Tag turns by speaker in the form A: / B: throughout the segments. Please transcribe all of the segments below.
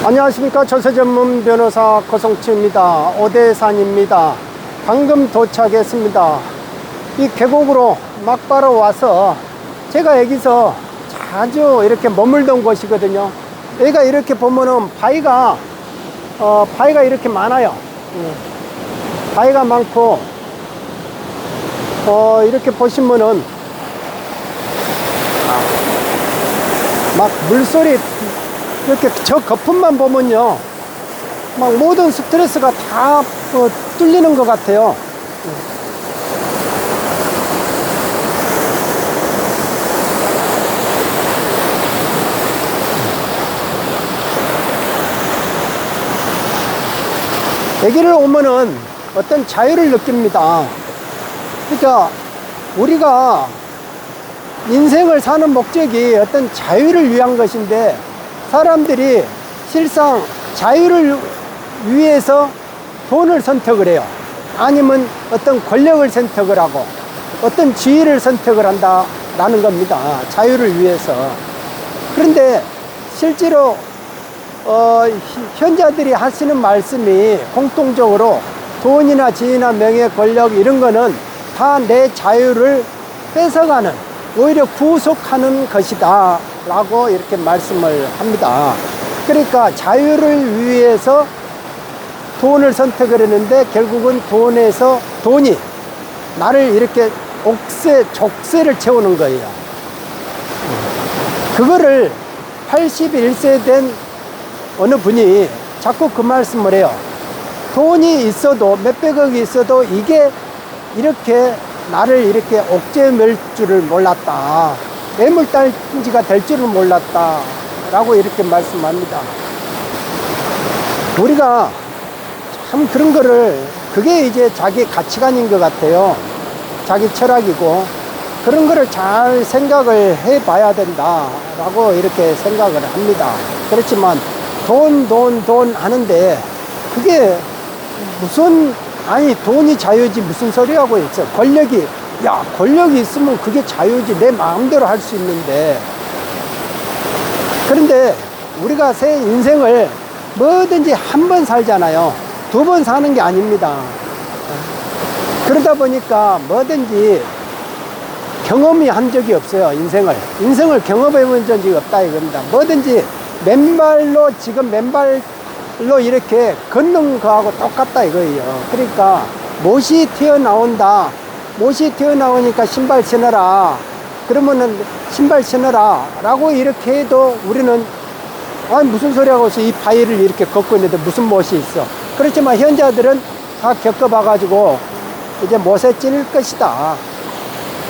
A: 안녕하십니까. 전세 전문 변호사 고성치입니다. 오대산입니다. 방금 도착했습니다. 이 계곡으로 막바로 와서 제가 여기서 자주 이렇게 머물던 곳이거든요. 여기가 이렇게 보면은 바위가 이렇게 많아요. 바위가 많고 이렇게 보시면은 막 물소리, 이렇게 저 거품만 보면요, 막 모든 스트레스가 다 뚫리는 것 같아요. 여기를 오면은 어떤 자유를 느낍니다. 그러니까 우리가 인생을 사는 목적이 어떤 자유를 위한 것인데, 사람들이 실상 자유를 위해서 돈을 선택을 해요. 아니면 어떤 권력을 선택을 하고 어떤 지위를 선택을 한다라는 겁니다. 자유를 위해서. 그런데 실제로 현자들이 하시는 말씀이 공통적으로 돈이나 지위나 명예, 권력 이런 거는 다 내 자유를 뺏어가는, 오히려 구속하는 것이다 라고 이렇게 말씀을 합니다. 그러니까 자유를 위해서 돈을 선택을 했는데 결국은 돈이 나를 이렇게 족쇄를 채우는 거예요. 그거를 81세 된 어느 분이 자꾸 그 말씀을 해요. 돈이 있어도, 몇백억이 있어도 이게 이렇게 나를 이렇게 옥죄맬 줄을 몰랐다, 매물단지가 될 줄을 몰랐다 라고 이렇게 말씀합니다. 우리가 참 그런 거를, 그게 이제 자기 가치관인 것 같아요. 자기 철학이고, 그런 거를 잘 생각을 해 봐야 된다 라고 이렇게 생각을 합니다. 그렇지만 돈 하는데 그게 무슨, 아니 돈이 자유지 무슨 소리 하고 있어. 권력이 있으면 그게 자유지, 내 마음대로 할 수 있는데. 그런데 우리가 새 인생을 뭐든지 한 번 살잖아요. 두 번 사는 게 아닙니다. 그러다 보니까 뭐든지 경험이 한 적이 없어요. 인생을 경험해 본 적이 없다 이겁니다. 뭐든지 지금 맨발로 이렇게 걷는 거하고 똑같다 이거예요. 그러니까 못이 튀어나오니까 신발 신어라, 그러면은 신발 신어라 라고 이렇게 해도 우리는 무슨 소리 하고 있어, 이 바위를 이렇게 걷고 있는데 무슨 못이 있어. 그렇지만 현자들은 다 겪어봐 가지고 이제 못에 찔릴 것이다,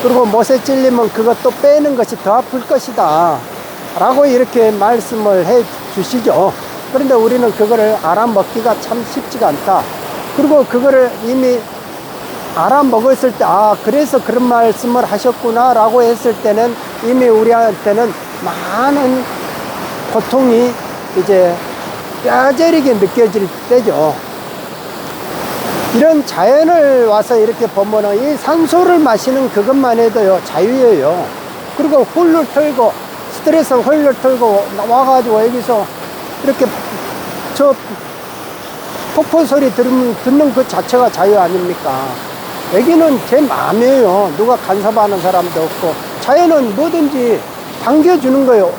A: 그리고 못에 찔리면 그것도 빼는 것이 더 아플 것이다 라고 이렇게 말씀을 해 주시죠. 그런데 우리는 그거를 알아먹기가 참 쉽지가 않다. 그리고 그거를 이미 알아먹었을 때, 그래서 그런 말씀을 하셨구나 라고 했을 때는 이미 우리한테는 많은 고통이 이제 뼈저리게 느껴질 때죠. 이런 자연을 와서 이렇게 보면은 이 산소를 마시는 그것만 해도요, 자유예요. 그리고 스트레스 훌훌 털고 와가지고 여기서 이렇게 저 폭포 소리 듣는 그 자체가 자유 아닙니까? 여기는 제 마음이에요. 누가 간섭하는 사람도 없고, 자연은 뭐든지 반겨주는 거예요.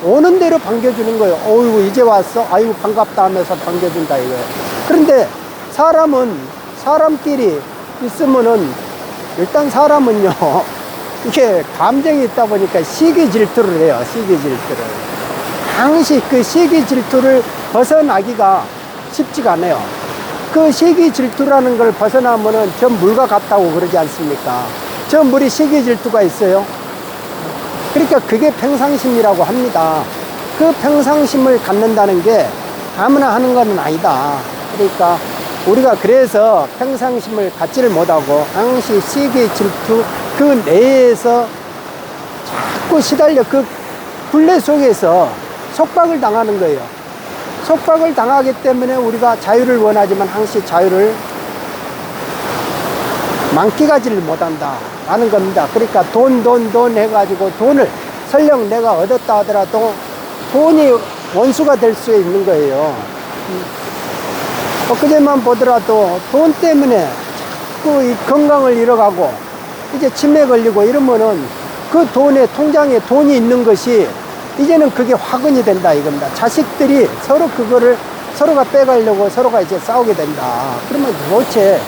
A: 오는 대로 반겨주는 거예요. 어이구 이제 왔어? 아이고 반갑다 하면서 반겨준다 이거예요. 그런데 사람끼리 있으면은, 일단 사람은요 이게 감정이 있다 보니까 시기 질투를 해요. 항시 그 시기 질투를 벗어나기가 쉽지가 않아요. 그 시기 질투라는 걸 벗어나면은 저 물과 같다고 그러지 않습니까? 저 물이 시기 질투가 있어요. 그러니까 그게 평상심이라고 합니다. 그 평상심을 갖는다는 게 아무나 하는 건 아니다. 그러니까 우리가 그래서 평상심을 갖지를 못하고 항시 시기 질투 그 내에서 자꾸 시달려 그 굴레 속에서 속박을 당하는 거예요. 속박을 당하기 때문에 우리가 자유를 원하지만 항시 자유를 만끽하지를 못한다 라는 겁니다. 그러니까 돈 해가지고 돈을 설령 내가 얻었다 하더라도 돈이 원수가 될 수 있는 거예요. 엊그제만 보더라도 돈 때문에 자꾸 이 건강을 잃어가고 이제 치매 걸리고 이러면은 그 돈에, 통장에 돈이 있는 것이 이제는 그게 화근이 된다 이겁니다. 자식들이 서로 그거를 서로가 빼가려고 서로가 이제 싸우게 된다. 그러면 도대체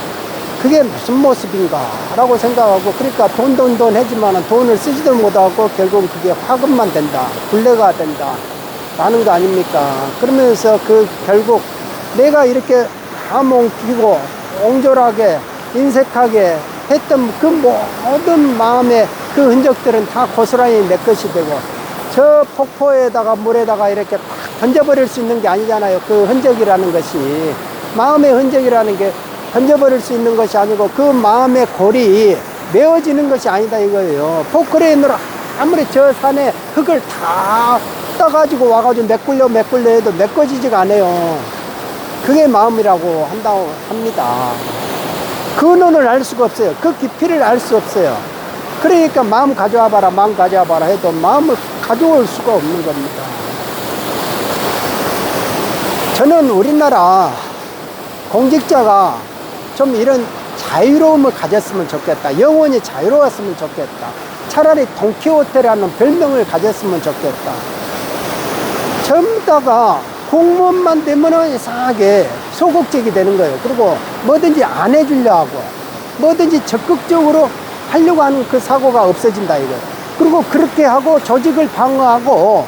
A: 그게 무슨 모습인가 라고 생각하고, 그러니까 돈 하지만 돈을 쓰지도 못하고 결국은 그게 화근만 된다, 굴레가 된다 라는 거 아닙니까? 그러면서 그 결국 내가 이렇게 암옹기고 옹졸하게 인색하게 했던 그 모든 마음의 그 흔적들은 다 고스란히 내 것이 되고, 저 폭포에다가 물에다가 이렇게 딱 던져버릴 수 있는 게 아니잖아요. 그 흔적이라는 것이, 마음의 흔적이라는 게 던져버릴 수 있는 것이 아니고 그 마음의 골이 메워지는 것이 아니다 이거예요. 포크레인으로 아무리 저 산에 흙을 다 떠가지고 와가지고 메꿀려 해도 메꿔지지가 않아요. 그게 마음이라고 한다고 합니다. 근원을 알 수가 없어요. 그 깊이를 알 수 없어요. 그러니까 마음 가져와 봐라 해도 마음을 가져올 수가 없는 겁니다. 저는 우리나라 공직자가 좀 이런 자유로움을 가졌으면 좋겠다. 영원히 자유로웠으면 좋겠다. 차라리 돈키호테라는 별명을 가졌으면 좋겠다. 전부 다가 공무원만 되면 이상하게 소극적이 되는 거예요. 그리고 뭐든지 안 해주려 하고 뭐든지 적극적으로 하려고 하는 그 사고가 없어진다 이거예요. 그리고 그렇게 하고 조직을 방어하고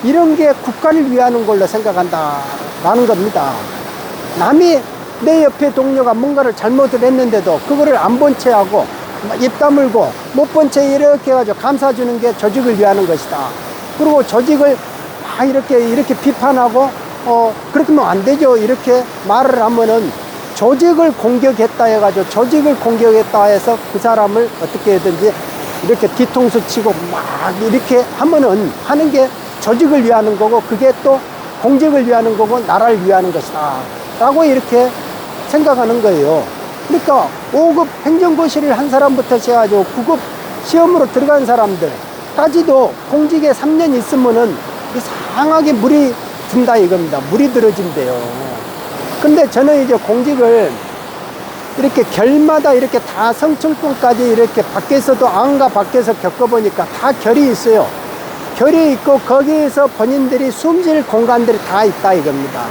A: 이런 게 국가를 위하는 걸로 생각한다라는 겁니다. 남이 내 옆에 동료가 뭔가를 잘못을 했는데도 그거를 안 본 채 하고 입 다물고 못 본 채 이렇게 해가지고 감싸주는 게 조직을 위하는 것이다. 그리고 조직을 막 이렇게 비판하고 그렇게 하면 안 되죠. 이렇게 말을 하면은 조직을 공격했다 해가지고 조직을 공격했다 해서 그 사람을 어떻게든지 이렇게 뒤통수 치고 막 이렇게 하면은 하는 게 조직을 위하는 거고, 그게 또 공직을 위하는 거고 나라를 위하는 것이다 라고 이렇게 생각하는 거예요. 그러니까 5급 행정고시를 한 사람부터 해가지고 9급 시험으로 들어간 사람들까지도 공직에 3년 있으면은 이상하게 물이 든다 이겁니다. 물이 들어진대요. 근데 저는 이제 공직을 이렇게 결마다 이렇게 다 성층권까지 이렇게 밖에서도 안과 밖에서 겪어보니까 다 결이 있어요. 결이 있고 거기에서 본인들이 숨쉴 공간들이 다 있다 이겁니다.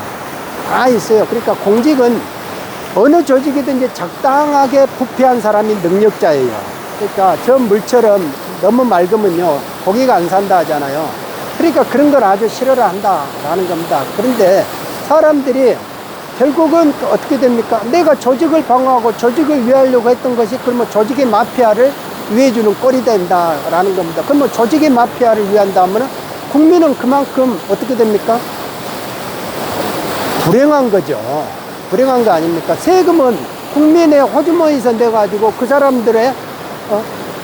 A: 다 있어요. 그러니까 공직은 어느 조직이든지 적당하게 부패한 사람이 능력자예요. 그러니까 저 물처럼 너무 맑으면요 고기가 안 산다 하잖아요. 그러니까 그런 걸 아주 싫어라 한다라는 겁니다. 그런데 사람들이 결국은 어떻게 됩니까? 내가 조직을 방어하고 조직을 위하려고 했던 것이 그러면 조직의 마피아를 위해주는 꼴이 된다라는 겁니다. 그러면 조직의 마피아를 위한다면 국민은 그만큼 어떻게 됩니까? 불행한 거죠. 불행한 거 아닙니까? 세금은 국민의 호주머니에서 내가지고 그 사람들의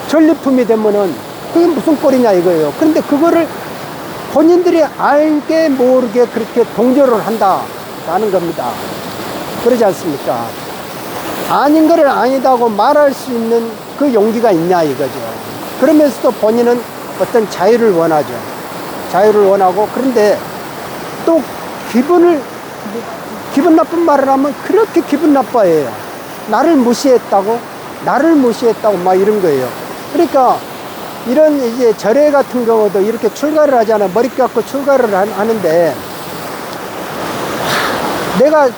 A: 전리품이 되면은 그게 무슨 꼴이냐 이거예요. 그런데 그거를 본인들이 알게 모르게 그렇게 동조를 한다라는 겁니다. 그러지 않습니까? 아닌 거를 아니다고 말할 수 있는 그 용기가 있냐 이거죠. 그러면서도 본인은 어떤 자유를 원하죠. 자유를 원하고, 그런데 또 기분 나쁜 말을 하면 그렇게 기분 나빠해요. 나를 무시했다고 막 이런 거예요. 그러니까 이런 이제 절에 같은 경우도 이렇게 출가를 하잖아요. 머리 깎고 출가를 하는데, 내가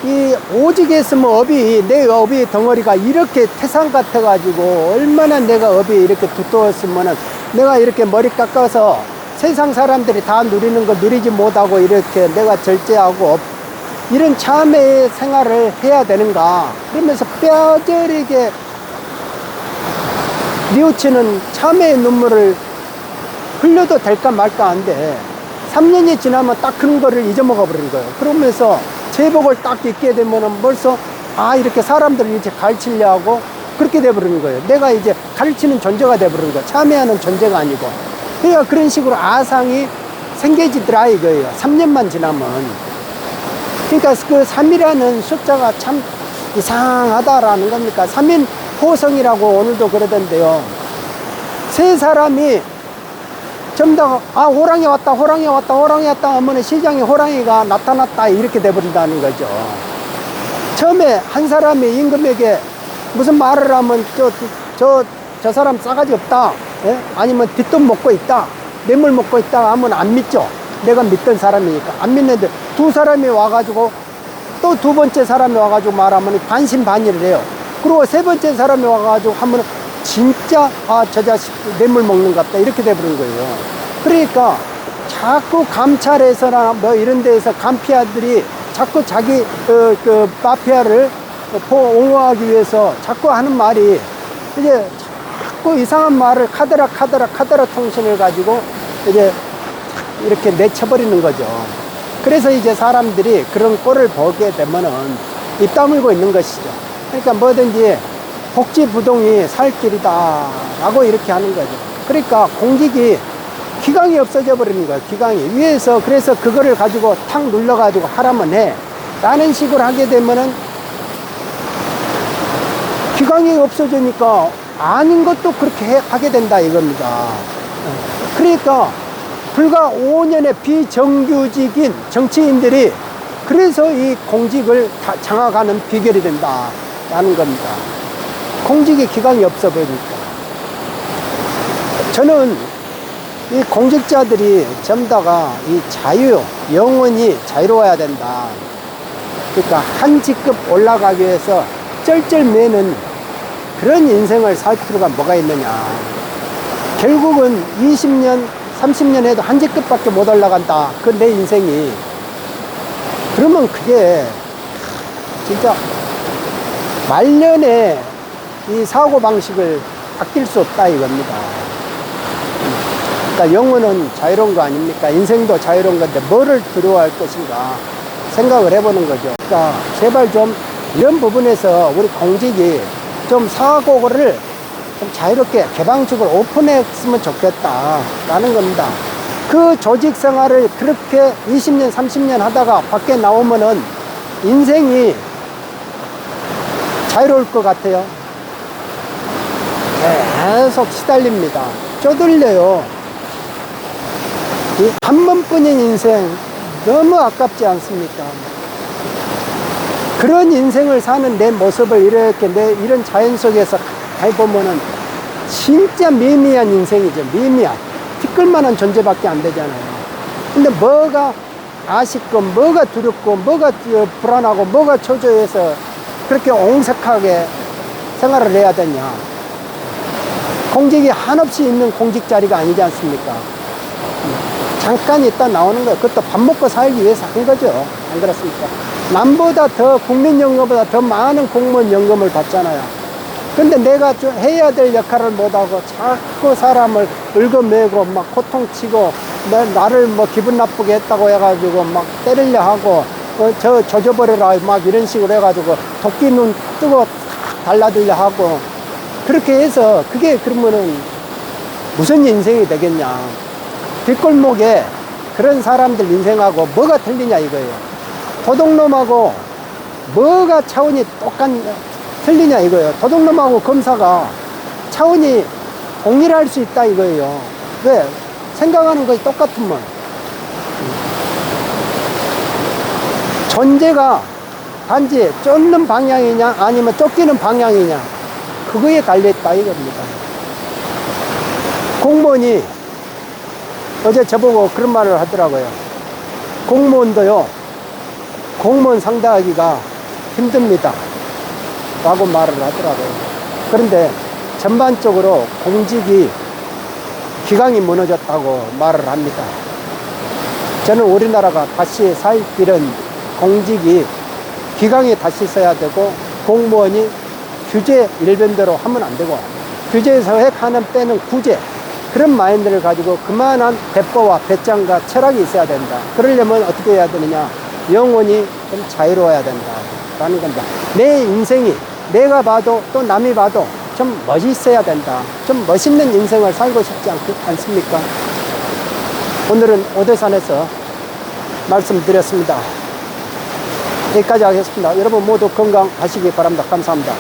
A: 이 오직에 있으면 내 업이 덩어리가 이렇게 태산 같아가지고 얼마나 내가 업이 이렇게 두터웠으면은 내가 이렇게 머리 깎아서 세상 사람들이 다 누리는 거 누리지 못하고 이렇게 내가 절제하고 이런 참회의 생활을 해야 되는가. 그러면서 뼈저리게 뉘우치는 참회의 눈물을 흘려도 될까 말까 한데 3년이 지나면 딱 그런 거를 잊어먹어 버린 거예요. 그러면서 제복을 딱 입게 되면은 벌써 이렇게 사람들을 이제 가르치려고 그렇게 돼버리는 거예요. 내가 이제 가르치는 존재가 돼버리는 거예요. 참여하는 존재가 아니고. 그러니까 그런 식으로 아상이 생겨지더라 이거예요. 3년만 지나면. 그러니까 그 3이라는 숫자가 참 이상하다라는 겁니까? 3인 호성이라고 오늘도 그러던데요. 세 사람이 전부 다, 아, 호랑이 왔다, 호랑이 왔다, 호랑이 왔다 하면 시장에 호랑이가 나타났다, 이렇게 돼버린다는 거죠. 처음에 한 사람이 임금에게 무슨 말을 하면 저 사람 싸가지 없다, 예? 아니면 뒷돈 먹고 있다, 뇌물 먹고 있다 하면 안 믿죠. 내가 믿던 사람이니까 안 믿는데, 두 사람이 와가지고 또 두 번째 사람이 와가지고 말하면 반신반의를 해요. 그리고 세 번째 사람이 와가지고 하면 진짜, 아, 저 자식 뇌물 먹는 것 같다, 이렇게 돼버린 거예요. 그러니까 자꾸 감찰에서나 뭐 이런 데에서 간피아들이 자꾸 자기 그 마피아를 옹호하기 위해서 자꾸 하는 말이, 이제 자꾸 이상한 말을 카더라 통신을 가지고 이제 이렇게 내쳐버리는 거죠. 그래서 이제 사람들이 그런 꼴을 보게 되면은 입 다물고 있는 것이죠. 그러니까 뭐든지 복지부동이 살 길이다 라고 이렇게 하는 거죠. 그러니까 공직이 기강이 없어져 버리는 거예요. 기강이 위에서. 그래서 그거를 가지고 탁 눌러 가지고 하라면 해 라는 식으로 하게 되면은 기강이 없어지니까 아닌 것도 그렇게 하게 된다 이겁니다. 그러니까 불과 5년의 비정규직인 정치인들이 그래서 이 공직을 장악하는 비결이 된다라는 겁니다. 공직의 기강이 없어 보이니까. 저는 이 공직자들이 전부 다가 이 영원히 자유로워야 된다. 그러니까 한 직급 올라가기 위해서 쩔쩔매는 그런 인생을 살 필요가 뭐가 있느냐. 결국은 20년, 30년 해도 한 직급밖에 못 올라간다. 그 내 인생이. 그러면 그게 진짜 말년에 이 사고방식을 바뀔 수 없다 이겁니다. 그러니까 영혼은 자유로운 거 아닙니까? 인생도 자유로운 건데 뭐를 두려워할 것인가 생각을 해보는 거죠. 그러니까 제발 좀 이런 부분에서 우리 공직이 좀 사고를 좀 자유롭게 개방적으로 오픈했으면 좋겠다라는 겁니다. 그 조직 생활을 그렇게 20년, 30년 하다가 밖에 나오면은 인생이 자유로울 것 같아요. 계속 시달립니다. 쪼들려요. 이 한 번뿐인 인생 너무 아깝지 않습니까? 그런 인생을 사는 내 모습을 이렇게 이런 자연 속에서 가만히 보면은 진짜 미미한 인생이죠. 미미한. 티끌만한 존재밖에 안 되잖아요. 근데 뭐가 아쉽고, 뭐가 두렵고, 뭐가 불안하고, 뭐가 초조해서 그렇게 옹색하게 생활을 해야 되냐. 공직이 한없이 있는 공직 자리가 아니지 않습니까? 잠깐 있다 나오는 거예요. 그것도 밥 먹고 살기 위해서 한 거죠. 안 그렇습니까? 남보다 더, 국민연금보다 더 많은 공무원 연금을 받잖아요. 근데 내가 좀 해야 될 역할을 못하고 자꾸 사람을 긁어매고 막 호통치고 나를 뭐 기분 나쁘게 했다고 해가지고 막 때리려 하고 저 조져버려라 막 이런 식으로 해가지고 도끼 눈 뜨고 달라들려 하고 그렇게 해서 그게 그러면은 무슨 인생이 되겠냐. 뒷골목에 그런 사람들 인생하고 뭐가 틀리냐 이거예요. 도둑놈하고 뭐가 차원이 틀리냐 이거예요. 도둑놈하고 검사가 차원이 동일할 수 있다 이거예요. 왜? 생각하는 것이 똑같으면. 존재가 단지 쫓는 방향이냐 아니면 쫓기는 방향이냐 그거에 달려있다 이겁니다. 공무원이 어제 저보고 그런 말을 하더라고요. 공무원도요, 공무원 상대하기가 힘듭니다 라고 말을 하더라고요. 그런데 전반적으로 공직이 기강이 무너졌다고 말을 합니다. 저는 우리나라가 다시 살 길은 공직이 기강이 다시 써야 되고 공무원이 규제 일변대로 하면 안 되고 규제에서 획하는 빼는 구제 그런 마인드를 가지고 그만한 배포와 배짱과 철학이 있어야 된다. 그러려면 어떻게 해야 되느냐. 영혼이 좀 자유로워야 된다라는 겁니다. 내 인생이 내가 봐도 또 남이 봐도 좀 멋있어야 된다. 좀 멋있는 인생을 살고 싶지 않습니까? 오늘은 오대산에서 말씀드렸습니다. 여기까지 하겠습니다. 여러분 모두 건강하시기 바랍니다. 감사합니다.